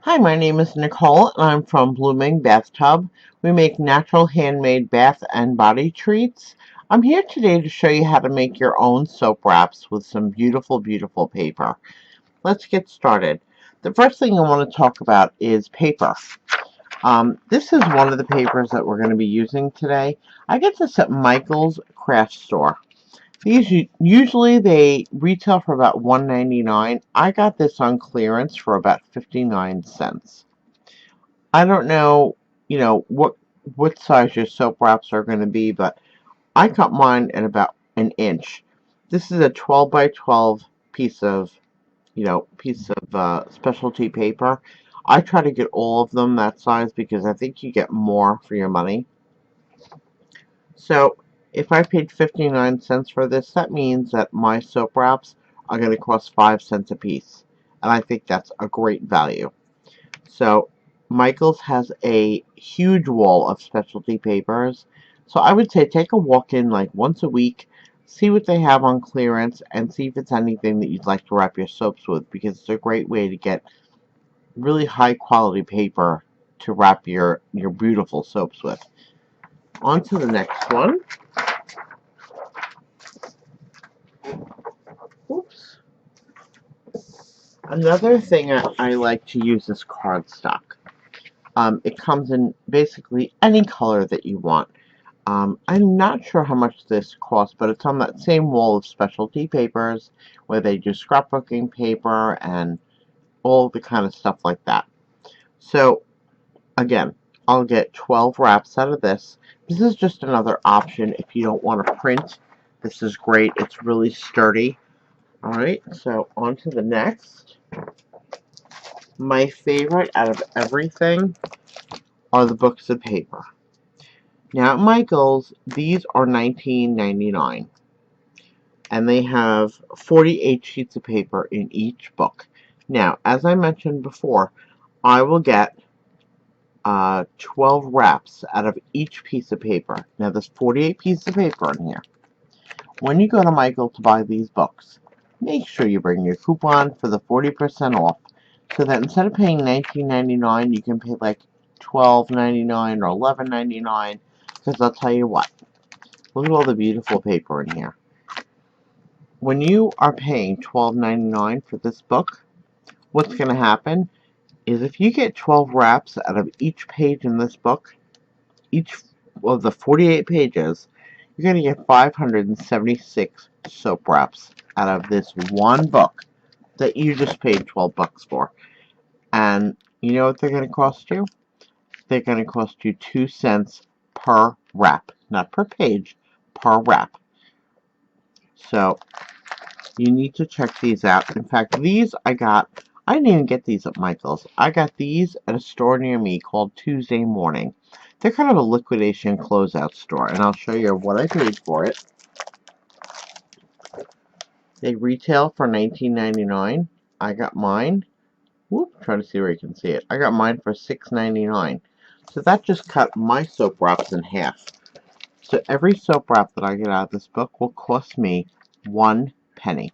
Hi, my name is Nicole, and I'm from Blooming Bathtub. We make natural handmade bath and body treats. I'm here today to show you how to make your own soap wraps with some beautiful, beautiful paper. Let's get started. The first thing I want to talk about is paper. This is one of the papers that we're going to be using today. I get this at Michael's Craft Store. These usually they retail for about $1.99. I got this on clearance for about 59 cents. I don't know, what size your soap wraps are going to be, but I cut mine at about an inch. This is a 12 by 12 piece of specialty paper. I try to get all of them that size because I think you get more for your money. So if I paid 59 cents for this, that means that my soap wraps are going to cost 5 cents a piece. And I think that's a great value. So Michaels has a huge wall of specialty papers. So I would say take a walk in like once a week, see what they have on clearance, and see if it's anything that you'd like to wrap your soaps with, because it's a great way to get really high quality paper to wrap your beautiful soaps with. On to the next one. Oops. Another thing I like to use is cardstock. It comes in basically any color that you want. I'm not sure how much this costs, but it's on that same wall of specialty papers where they do scrapbooking paper and all the kind of stuff like that. So, again, I'll get 12 wraps out of this. This is just another option if you don't want to print. This is great. It's really sturdy. Alright, so on to the next. My favorite out of everything are the books of paper. Now at Michael's, these are $19.99. And they have 48 sheets of paper in each book. Now, as I mentioned before, I will get 12 wraps out of each piece of paper. Now, there's 48 pieces of paper in here. When you go to Michael to buy these books, make sure you bring your coupon for the 40% off, so that instead of paying $19.99, you can pay like $12.99 or $11.99, because I'll tell you what, look at all the beautiful paper in here. When you are paying $12.99 for this book, what's going to happen is if you get 12 wraps out of each page in this book, each of the 48 pages, you're going to get 576 soap wraps out of this one book that you just paid 12 bucks for. And you know what they're going to cost you? They're going to cost you 2 cents per wrap. Not per page, per wrap. So you need to check these out. In fact, these I didn't even get these at Michael's. I got these at a store near me called Tuesday Morning. They're kind of a liquidation closeout store, and I'll show you what I paid for it. They retail for $19.99. I got mine. Whoop, trying to see where you can see it. I got mine for $6.99. So that just cut my soap wraps in half. So every soap wrap that I get out of this book will cost me 1 penny.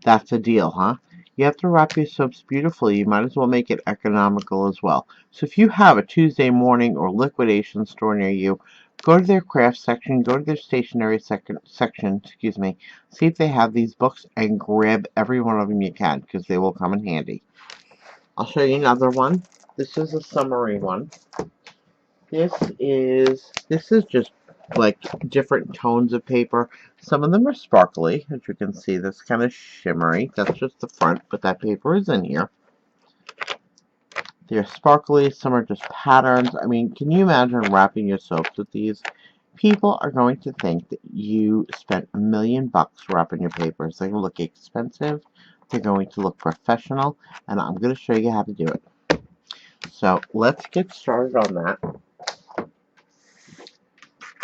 That's a deal, huh? You have to wrap your soaps beautifully. You might as well make it economical as well. So if you have a Tuesday Morning or liquidation store near you, go to their craft section, go to their stationery section, see if they have these books and grab every one of them you can, because they will come in handy. I'll show you another one. This is a summary one. This is just like different tones of paper. Some of them are sparkly, as you can see. That's kind of shimmery. That's just the front, but that paper is in here. They're sparkly. Some are just patterns. I mean, can you imagine wrapping your soaps with these? People are going to think that you spent $1,000,000 wrapping your papers. They look expensive. They're going to look professional, and I'm going to show you how to do it. So let's get started on that.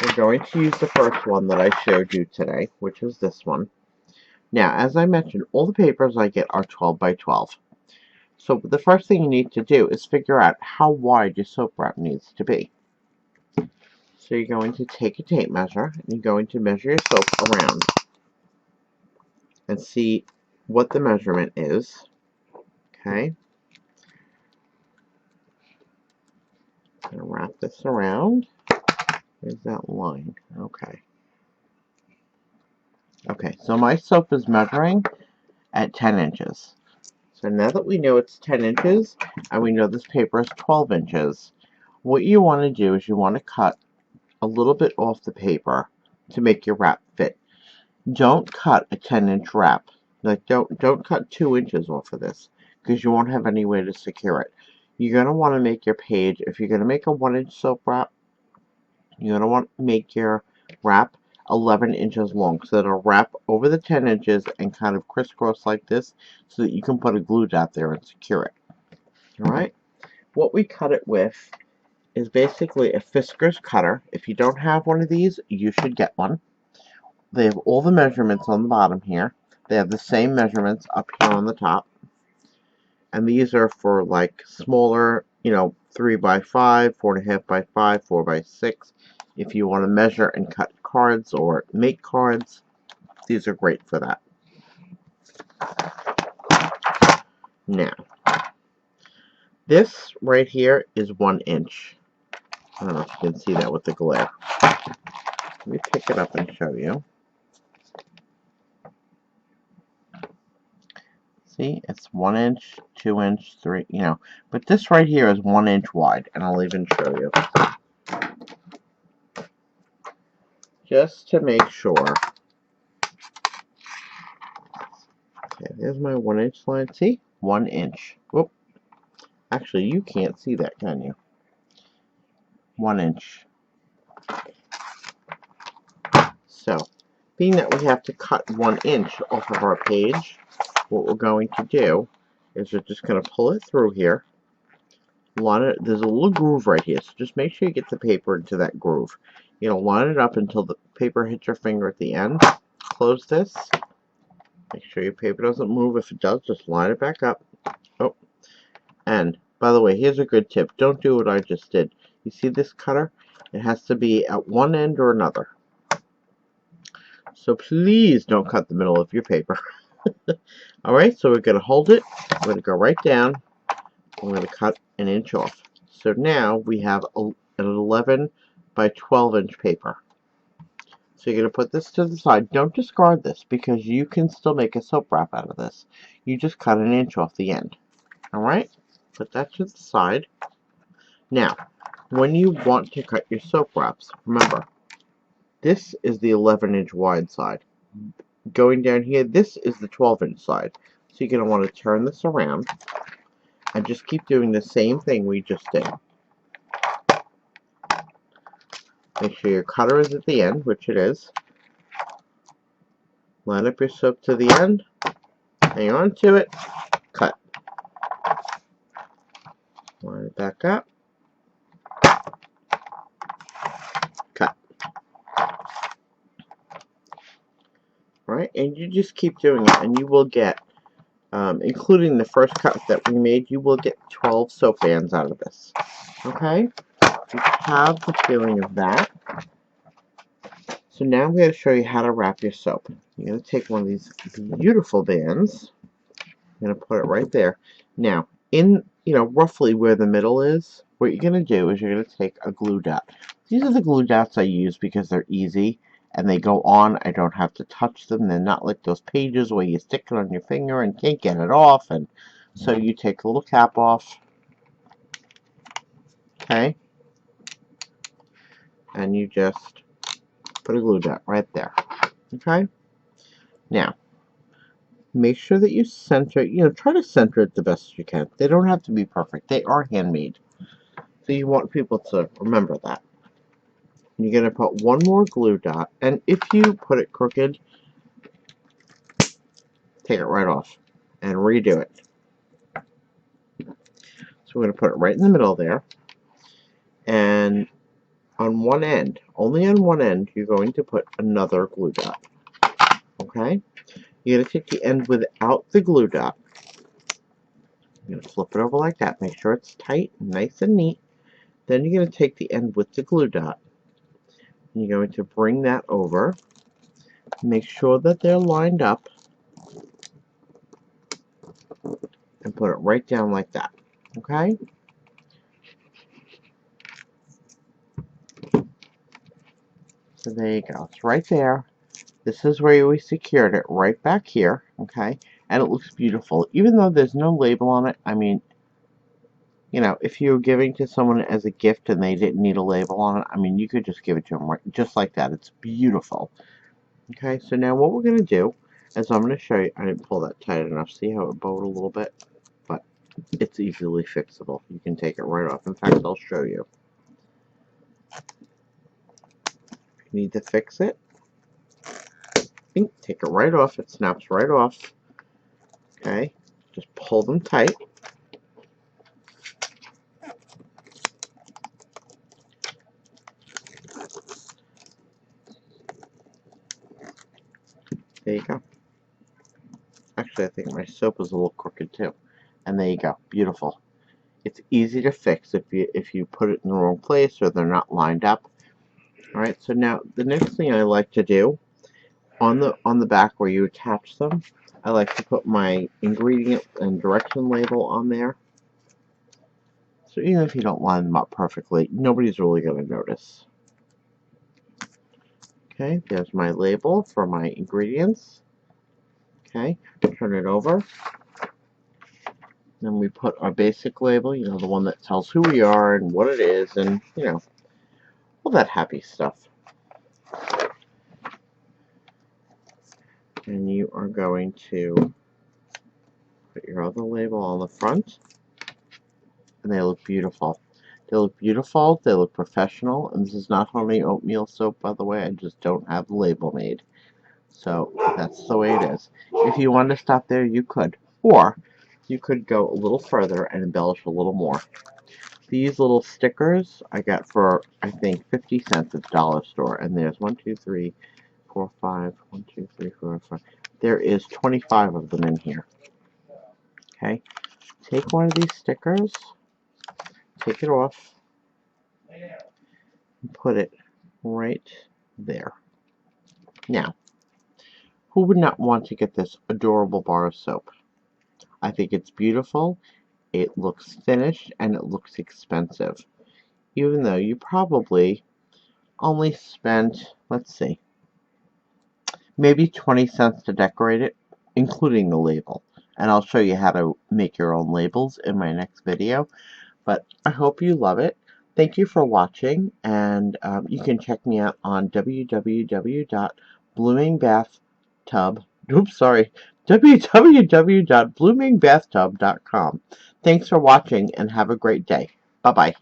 We're going to use the first one that I showed you today, which is this one. Now, as I mentioned, all the papers I get are 12 by 12. So the first thing you need to do is figure out how wide your soap wrap needs to be. So you're going to take a tape measure, and you're going to measure your soap around and see what the measurement is. Okay? flip this around. There's that line. Okay. Okay, so my soap is measuring at 10 inches. So now that we know it's 10 inches, and we know this paper is 12 inches, what you want to do is you want to cut a little bit off the paper to make your wrap fit. Don't cut a 10-inch wrap. Like, don't cut 2 inches off of this, because you won't have any way to secure it. You're going to want to make your page, if you're going to make a 1-inch soap wrap, you're going to want to make your wrap 11 inches long, so it'll wrap over the 10 inches and kind of crisscross like this, so that you can put a glue dot there and secure it. Alright? What we cut it with is basically a Fiskars cutter. If you don't have one of these, you should get one. They have all the measurements on the bottom here. They have the same measurements up here on the top. And these are for like smaller, 3 by 5, 4.5 by 5, 4 by 6. If you want to measure and cut cards or make cards, these are great for that. Now, this right here is 1 inch. I don't know if you can see that with the glare. Let me pick it up and show you. See, it's 1 inch, 2 inch, 3, but this right here is 1 inch wide, and I'll even show you. Just to make sure. Okay, there's my 1 inch line. See? 1 inch. Whoop. Actually, you can't see that, can you? 1 inch. So, being that we have to cut 1 inch off of our page, what we're going to do is we're just going to pull it through here. Line it. There's a little groove right here, so just make sure you get the paper into that groove. Line it up until the paper hits your finger at the end. Close this. Make sure your paper doesn't move. If it does, just line it back up. Oh, and by the way, here's a good tip. Don't do what I just did. You see this cutter? It has to be at one end or another. So please don't cut the middle of your paper. Alright, so we're going to hold it. We're going to go right down. We're going to cut 1 inch off. So now we have an 11 by 12 inch paper. So you're going to put this to the side. Don't discard this, because you can still make a soap wrap out of this. You just cut 1 inch off the end. Alright? Put that to the side. Now, when you want to cut your soap wraps, remember, this is the 11 inch wide side. Going down here, this is the 12 inch side. So you're going to want to turn this around and just keep doing the same thing we just did. Make sure your cutter is at the end, which it is. Line up your soap to the end. Hang on to it. Cut. Line it back up. Cut. Alright, and you just keep doing it, and you will get, including the first cut that we made, you will get 12 soap bands out of this. Okay? You have the feeling of that. So now I'm going to show you how to wrap your soap. You're going to take one of these beautiful bands. I'm going to put it right there. Now, in, roughly where the middle is, what you're going to do is you're going to take a glue dot. These are the glue dots I use because they're easy and they go on. I don't have to touch them. They're not like those pages where you stick it on your finger and can't get it off. And so you take a little cap off. Okay? And you just put a glue dot right there. Okay? Now, make sure that you center, try to center it the best you can. They don't have to be perfect. They are handmade. So you want people to remember that. You're going to put one more glue dot, and if you put it crooked, take it right off and redo it. So we're going to put it right in the middle there, and on one end, only on one end, you're going to put another glue dot. Okay? You're going to take the end without the glue dot. You're going to flip it over like that. Make sure it's tight, nice and neat. Then you're going to take the end with the glue dot. And you're going to bring that over. Make sure that they're lined up. And put it right down like that. Okay? So there you go. It's right there. This is where we secured it, right back here, okay? And it looks beautiful. Even though there's no label on it, I mean, you know, if you were giving to someone as a gift and they didn't need a label on it, I mean, you could just give it to them right, just like that. It's beautiful. Okay, so now what we're going to do is I'm going to show you. I didn't pull that tight enough. See how it bowed a little bit? But it's easily fixable. You can take it right off. In fact, I'll show you. If you need to fix it, take it right off. It snaps right off. Okay, just pull them tight. There you go. Actually, I think my soap is a little crooked too. And there you go. Beautiful. It's easy to fix if you put it in the wrong place or they're not lined up. Alright, so now the next thing I like to do on the back where you attach them, I like to put my ingredient and direction label on there. So even if you don't line them up perfectly, nobody's really going to notice. Okay, there's my label for my ingredients. Okay, turn it over. Then we put our basic label, you know, the one that tells who we are and what it is and, you know, all that happy stuff. And you are going to put your other label on the front. And they look beautiful. They look beautiful, they look professional, and this is not honey oatmeal soap, by the way. I just don't have the label made. So that's the way it is. If you want to stop there, you could. Or you could go a little further and embellish a little more. These little stickers I got for, I think, 50 cents at the dollar store. And there's 1, 2, 3, 4, 5. 1, 2, 3, 4, 5. There is 25 of them in here. Okay. Take one of these stickers, take it off, and put it right there. Now, who would not want to get this adorable bar of soap? I think it's beautiful, it looks finished, and it looks expensive. Even though you probably only spent, let's see, maybe 20 cents to decorate it, including the label. And I'll show you how to make your own labels in my next video. But I hope you love it. Thank you for watching, and you can check me out on www.bloomingbathtub.com. Thanks for watching, and have a great day. Bye-bye.